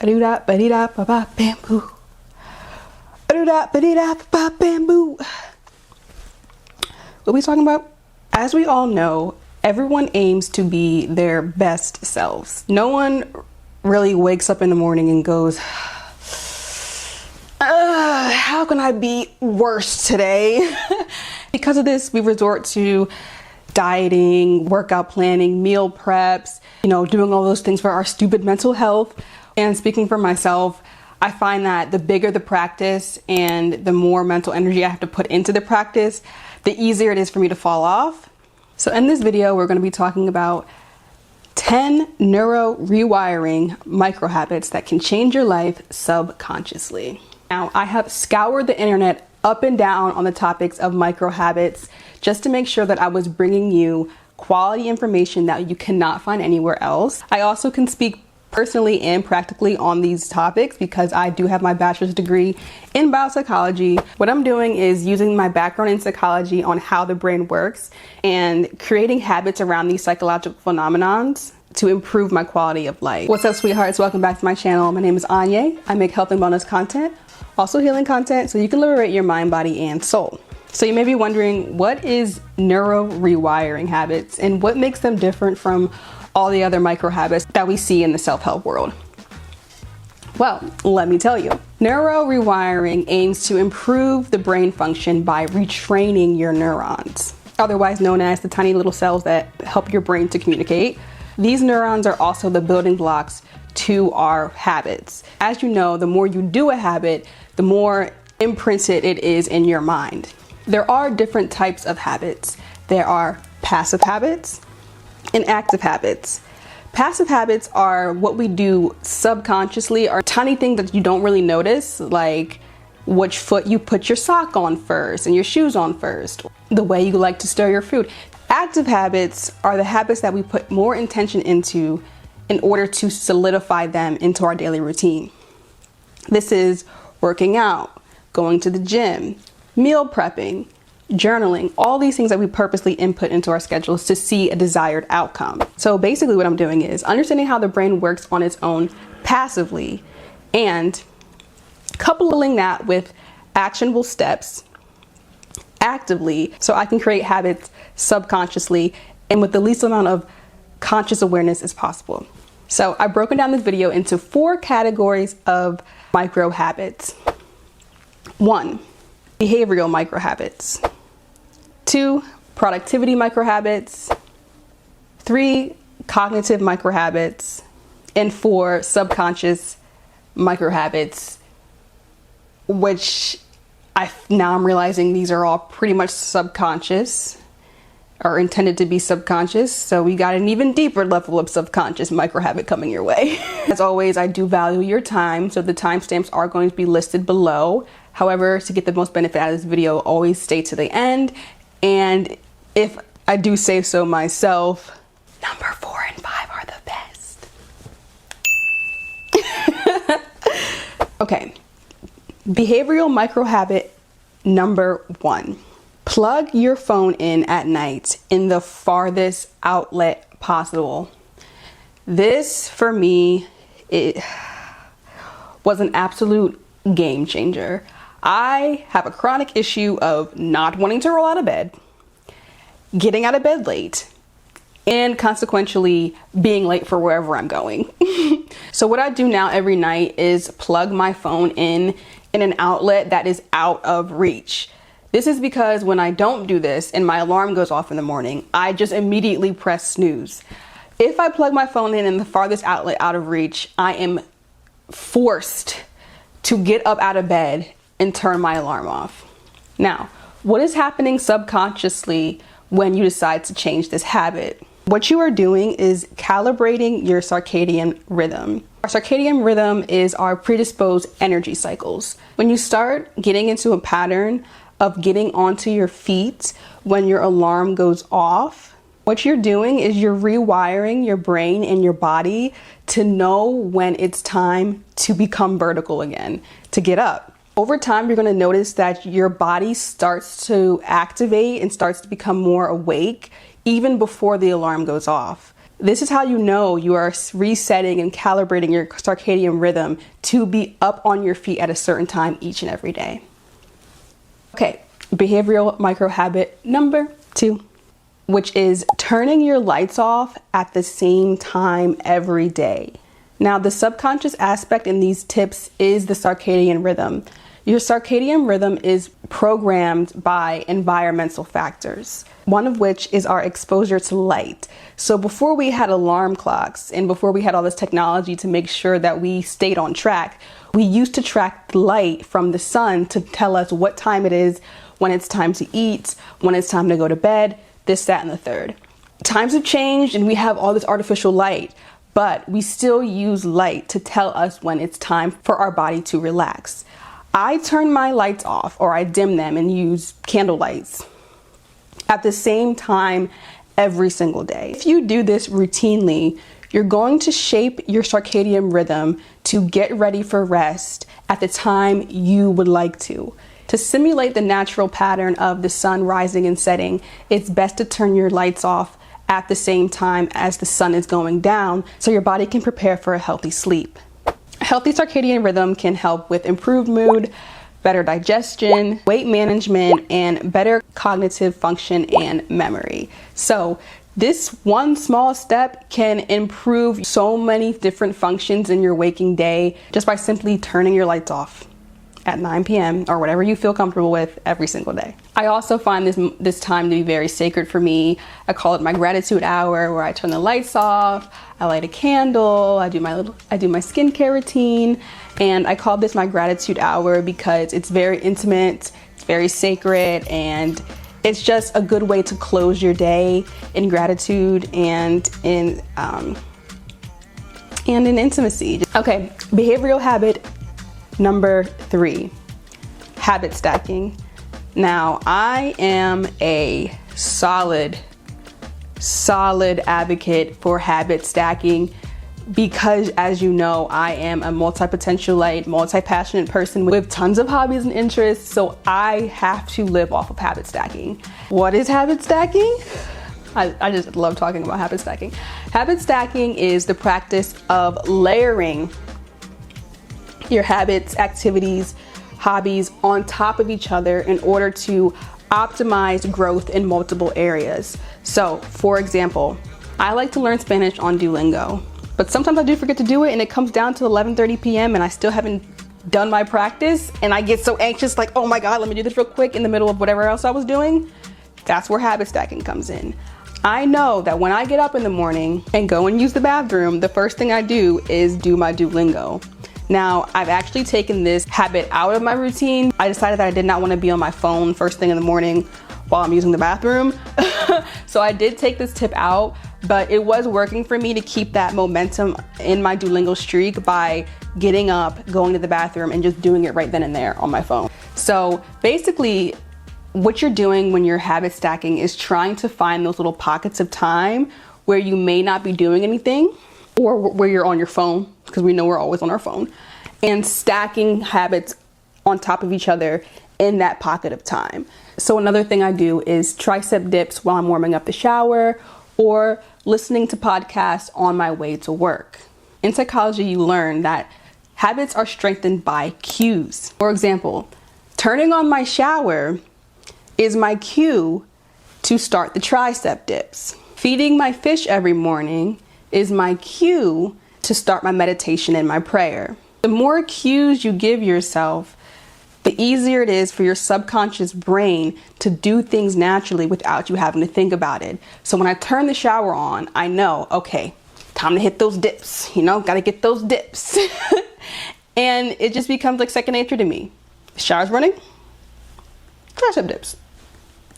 Ba-do-da, ba-dee-da, ba-ba, bamboo. Ba-do-da, ba-dee-da, ba-ba, bamboo. What are we talking about? As we all know, everyone aims to be their best selves. No one really wakes up in the morning and goes, how can I be worse today? Because of this, we resort to dieting, workout planning, meal preps, doing all those things for our stupid mental health. And speaking for myself, I find that the bigger the practice and the more mental energy I have to put into the practice, the easier it is for me to fall off. So in this video, we're going to be talking about 10 neuro-rewiring micro habits that can change your life subconsciously. Now, I have scoured the internet up and down on the topics of micro habits just to make sure that I was bringing you quality information that you cannot find anywhere else. I also can speak personally and practically on these topics because I do have my bachelor's degree in biopsychology. What I'm doing is using my background in psychology on how the brain works and creating habits around these psychological phenomenons to improve my quality of life. What's up, sweethearts? Welcome back to my channel. My name is Aigner. I make health and wellness content, also healing content, so you can liberate your mind, body, and soul. So you may be wondering, what is neuro-rewiring habits and what makes them different from all the other micro habits that we see in the self-help world? Well, let me tell you. Neuro-rewiring aims to improve the brain function by retraining your neurons, otherwise known as the tiny little cells that help your brain to communicate. These neurons are also the building blocks to our habits. As you know, the more you do a habit, the more imprinted it is in your mind. There are different types of habits. There are passive habits and active habits. Passive habits are what we do subconsciously, are tiny things that you don't really notice, like which foot you put your sock on first and your shoes on first, the way you like to stir your food. Active habits are the habits that we put more intention into in order to solidify them into our daily routine. This is working out, going to the gym, meal prepping, journaling, all these things that we purposely input into our schedules to see a desired outcome. So basically what I'm doing is understanding how the brain works on its own passively and coupling that with actionable steps actively so I can create habits subconsciously and with the least amount of conscious awareness as possible. So I've broken down this video into 4 categories of micro habits. 1, behavioral micro habits. 2, productivity micro habits. 3, cognitive micro habits. And 4, subconscious micro habits, which now I'm realizing these are all pretty much subconscious or intended to be subconscious. So we got an even deeper level of subconscious micro habit coming your way. As always, I do value your time, so the timestamps are going to be listed below. However, to get the most benefit out of this video, always stay to the end. And if I do say so myself, number 4 and 5 are the best. Okay, behavioral micro habit number 1. Plug your phone in at night in the farthest outlet possible. This, for me, it was an absolute game changer. I have a chronic issue of not wanting to roll out of bed, getting out of bed late, and consequentially being late for wherever I'm going. So what I do now every night is plug my phone in an outlet that is out of reach. This is because when I don't do this and my alarm goes off in the morning, I just immediately press snooze. If I plug my phone in the farthest outlet out of reach, I am forced to get up out of bed and turn my alarm off. Now, what is happening subconsciously when you decide to change this habit? What you are doing is calibrating your circadian rhythm. Our circadian rhythm is our predisposed energy cycles. When you start getting into a pattern of getting onto your feet when your alarm goes off, what you're doing is you're rewiring your brain and your body to know when it's time to become vertical again, to get up. Over time, you're going to notice that your body starts to activate and starts to become more awake even before the alarm goes off. This is how you know you are resetting and calibrating your circadian rhythm to be up on your feet at a certain time each and every day. Okay, behavioral micro habit number 2, which is turning your lights off at the same time every day. Now, the subconscious aspect in these tips is the circadian rhythm. Your circadian rhythm is programmed by environmental factors, one of which is our exposure to light. So before we had alarm clocks and before we had all this technology to make sure that we stayed on track, we used to track the light from the sun to tell us what time it is, when it's time to eat, when it's time to go to bed, this, that, and the third. Times have changed and we have all this artificial light, but we still use light to tell us when it's time for our body to relax. I turn my lights off, or I dim them and use candle lights at the same time every single day. If you do this routinely, you're going to shape your circadian rhythm to get ready for rest at the time you would like to. To simulate the natural pattern of the sun rising and setting, it's best to turn your lights off at the same time as the sun is going down so your body can prepare for a healthy sleep. A healthy circadian rhythm can help with improved mood, better digestion, weight management, and better cognitive function and memory. So this one small step can improve so many different functions in your waking day just by simply turning your lights off at 9 p.m. or whatever you feel comfortable with every single day. I also find this time to be very sacred for me. I call it my gratitude hour, where I turn the lights off, I light a candle, I do my skincare routine, and I call this my gratitude hour because it's very intimate, it's very sacred, and it's just a good way to close your day in gratitude and in intimacy. Okay, behavioral habit number 3, habit stacking. Now, I am a solid advocate for habit stacking because, as you know, I am a multi-potentialite, multi-passionate person with tons of hobbies and interests, so I have to live off of habit stacking. What is habit stacking? I just love talking about habit stacking. Habit stacking is the practice of layering your habits, activities, hobbies on top of each other in order to optimize growth in multiple areas. So, for example, I like to learn Spanish on Duolingo, but sometimes I do forget to do it and it comes down to 11:30 p.m. and I still haven't done my practice, and I get so anxious, like, oh my God, let me do this real quick in the middle of whatever else I was doing. That's where habit stacking comes in. I know that when I get up in the morning and go and use the bathroom, the first thing I do is do my Duolingo. Now, I've actually taken this habit out of my routine. I decided that I did not want to be on my phone first thing in the morning while I'm using the bathroom. So I did take this tip out, but it was working for me to keep that momentum in my Duolingo streak by getting up, going to the bathroom, and just doing it right then and there on my phone. So basically, what you're doing when you're habit stacking is trying to find those little pockets of time where you may not be doing anything, or where you're on your phone, because we know we're always on our phone, and stacking habits on top of each other in that pocket of time. So another thing I do is tricep dips while I'm warming up the shower, or listening to podcasts on my way to work. In psychology, you learn that habits are strengthened by cues. For example, turning on my shower is my cue to start the tricep dips. Feeding my fish every morning is my cue to start my meditation and my prayer. The more cues you give yourself, the easier it is for your subconscious brain to do things naturally without you having to think about it. So when I turn the shower on, I know, okay, time to hit those dips, gotta get those dips. And it just becomes like second nature to me. The shower's running, tricep dips.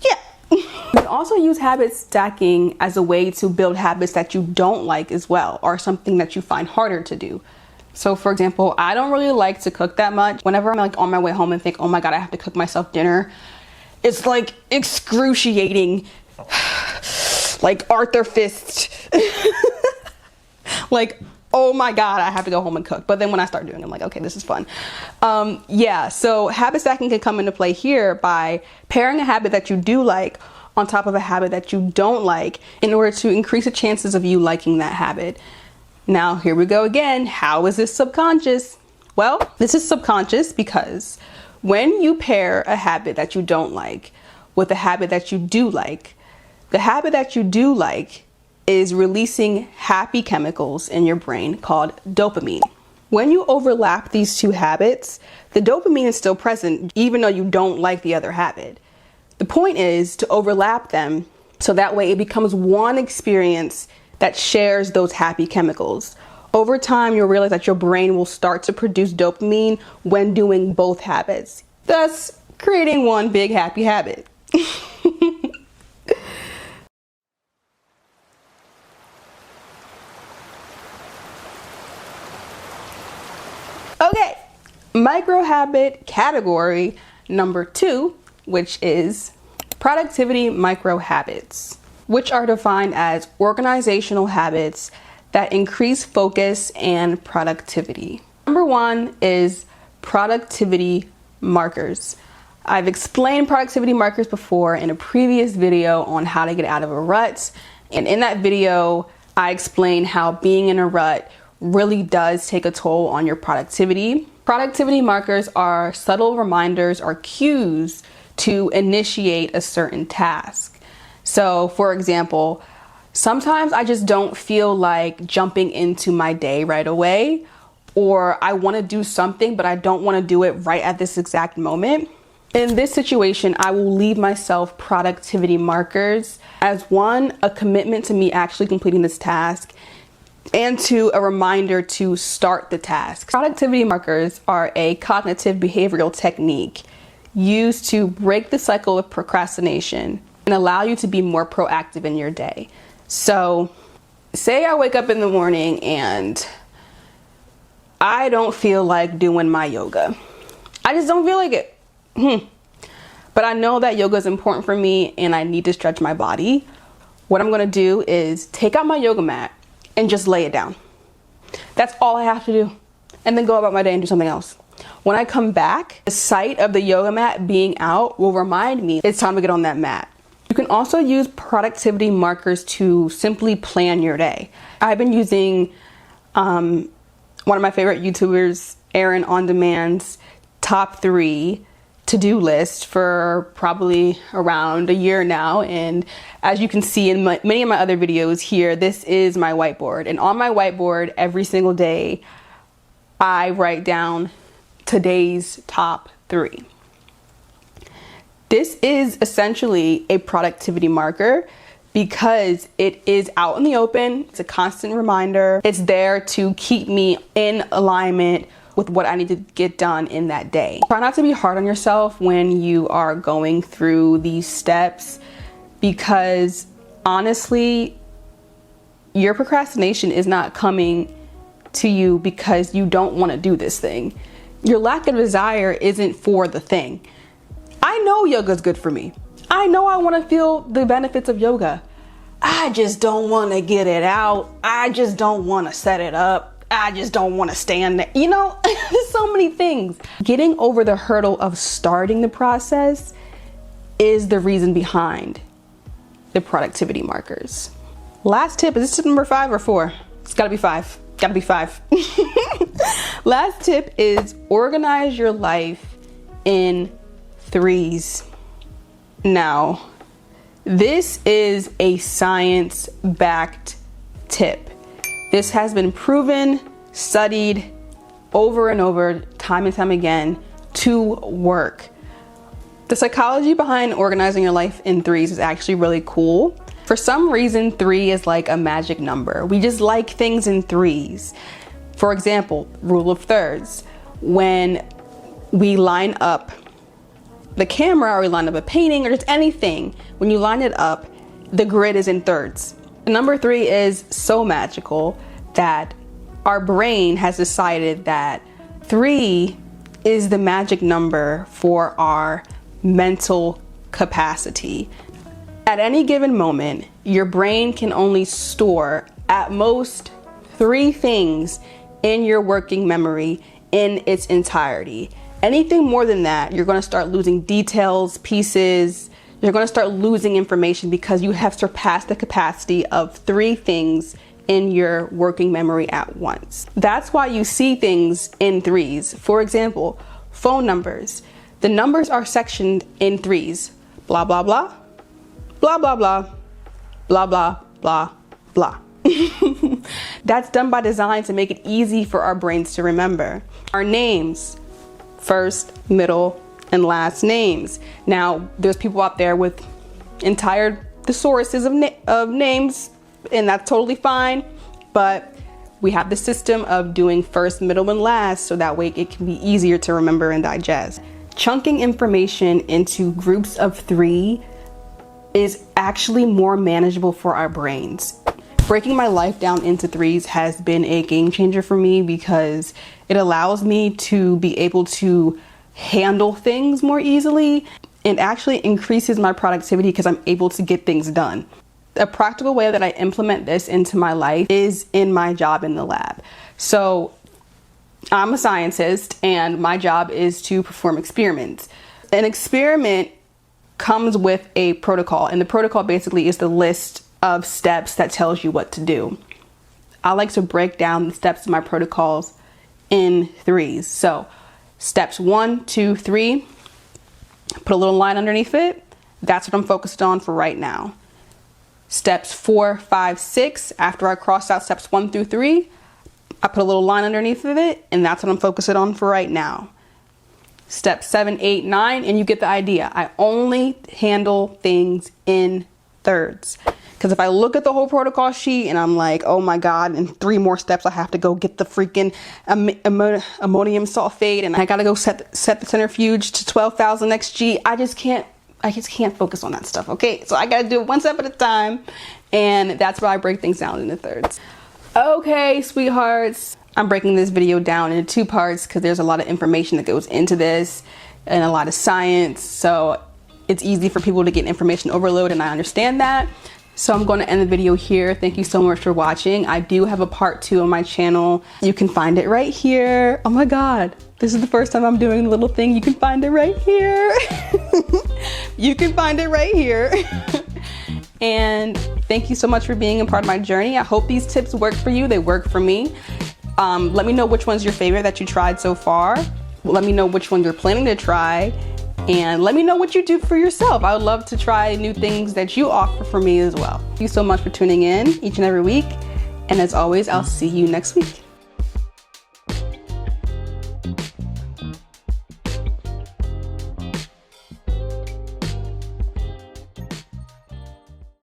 Yeah. You can also use habit stacking as a way to build habits that you don't like as well, or something that you find harder to do. So for example, I don't really like to cook that much. Whenever I'm like on my way home and think, oh my God, I have to cook myself dinner, it's like excruciating, like Arthur Fist. Like, oh my God, I have to go home and cook. But then when I start doing it, I'm like, okay, this is fun. So habit stacking can come into play here by pairing a habit that you do like on top of a habit that you don't like in order to increase the chances of you liking that habit. Now, here we go again. How is this subconscious? Well, this is subconscious because when you pair a habit that you don't like with a habit that you do like, the habit that you do like is releasing happy chemicals in your brain called dopamine. When you overlap these two habits, the dopamine is still present even though you don't like the other habit. The point is to overlap them so that way it becomes one experience that shares those happy chemicals. Over time, you'll realize that your brain will start to produce dopamine when doing both habits, thus creating one big happy habit. Okay, micro habit category number 2, which is productivity micro habits, which are defined as organizational habits that increase focus and productivity. Number 1 is productivity markers. I've explained productivity markers before in a previous video on how to get out of a rut. And in that video, I explained how being in a rut really does take a toll on your productivity. Productivity markers are subtle reminders or cues to initiate a certain task. So for example, sometimes I just don't feel like jumping into my day right away, or I want to do something, but I don't want to do it right at this exact moment. In this situation, I will leave myself productivity markers as 1, a commitment to me actually completing this task, and 2, a reminder to start the task. Productivity markers are a cognitive behavioral technique used to break the cycle of procrastination and allow you to be more proactive in your day. So, say I wake up in the morning and I don't feel like doing my yoga. I just don't feel like it. But I know that yoga is important for me and I need to stretch my body. What I'm gonna do is take out my yoga mat and just lay it down. That's all I have to do. And then go about my day and do something else. When I come back, the sight of the yoga mat being out will remind me it's time to get on that mat. You can also use productivity markers to simply plan your day. I've been using one of my favorite YouTubers, Aaron On Demand's top 3 to-do list for probably around a year now. And as you can see in many of my other videos here, this is my whiteboard. And on my whiteboard, every single day, I write down today's top 3. This is essentially a productivity marker because it is out in the open. It's a constant reminder. It's there to keep me in alignment with what I need to get done in that day. Try not to be hard on yourself when you are going through these steps, because honestly, your procrastination is not coming to you because you don't want to do this thing. Your lack of desire isn't for the thing. I know yoga is good for me. I know I want to feel the benefits of yoga. I just don't want to get it out. I just don't want to set it up. I just don't want to stand there. You know, there's so many things. Getting over the hurdle of starting the process is the reason behind the productivity markers. Last tip, is this tip number 5 or 4? It's gotta be 5. Gotta be 5. Last tip is organize your life in 3s. Now, this is a science-backed tip. This has been proven, studied over and over, time and time again, to work. The psychology behind organizing your life in 3s is actually really cool. For some reason, 3 is like a magic number. We just like things in 3s. For example, rule of thirds. When we line up the camera, or we line up a painting, or just anything, when you line it up, the grid is in thirds. Number 3 is so magical that our brain has decided that 3 is the magic number for our mental capacity. At any given moment, your brain can only store at most 3 things in your working memory in its entirety. Anything more than that, you're going to start losing details, pieces, you're going to start losing information because you have surpassed the capacity of 3 things in your working memory at once. That's why you see things in 3s. For example, phone numbers. The numbers are sectioned in 3s. Blah, blah, blah, blah, blah, blah, blah, blah, blah, blah. That's done by design to make it easy for our brains to remember. Our names, first, middle, and last names. Now, there's people out there with entire thesauruses of names, and that's totally fine, but we have the system of doing first, middle, and last, so that way it can be easier to remember and digest. Chunking information into groups of 3 is actually more manageable for our brains. Breaking my life down into 3s has been a game changer for me because it allows me to be able to handle things more easily and actually increases my productivity because I'm able to get things done. A practical way that I implement this into my life is in my job in the lab. So I'm a scientist and my job is to perform experiments. An experiment comes with a protocol, and the protocol basically is the list of steps that tells you what to do. I like to break down the steps of my protocols in 3s. So steps 1, 2, 3, put a little line underneath it. That's what I'm focused on for right now. Steps 4, 5, 6, after I cross out steps 1 through 3, I put a little line underneath of it, and that's what I'm focusing on for right now. Step 7, 8, 9, and you get the idea. I only handle things in 3rds. Because if I look at the whole protocol sheet and I'm like, oh my God, in 3 more steps I have to go get the freaking ammonium sulfate, and I gotta go set the centrifuge to 12,000 XG. I just can't focus on that stuff, okay? So I gotta do it 1 step at a time, and that's why I break things down into 3rds. Okay, sweethearts, I'm breaking this video down into 2 parts because there's a lot of information that goes into this and a lot of science, so it's easy for people to get information overload, and I understand that. So I'm going to end the video here. Thank you so much for watching. I do have a part 2 on my channel. You can find it right here. Oh my God, this is the first time I'm doing the little thing. You can find it right here. You can find it right here. And thank you so much for being a part of my journey. I hope these tips work for you. They work for me. Let me know which one's your favorite that you tried so far. Let me know which one you're planning to try. And let me know what you do for yourself. I would love to try new things that you offer for me as well. Thank you so much for tuning in each and every week. And as always, I'll see you next week.